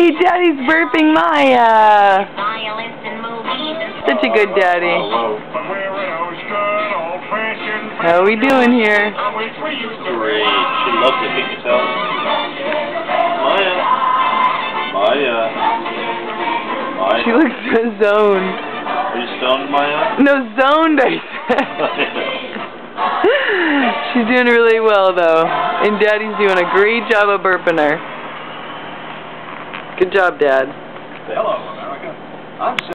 Yay! Daddy's burping Maya! Such a good daddy. How are we doing here? Great. She loves it. Can you tell? Maya. Maya. Maya. She looks so zoned. Are you stoned, Maya? No, zoned, I said. She's doing really well, though. And Daddy's doing a great job of burping her. Good job, Dad. Hello, America. I'm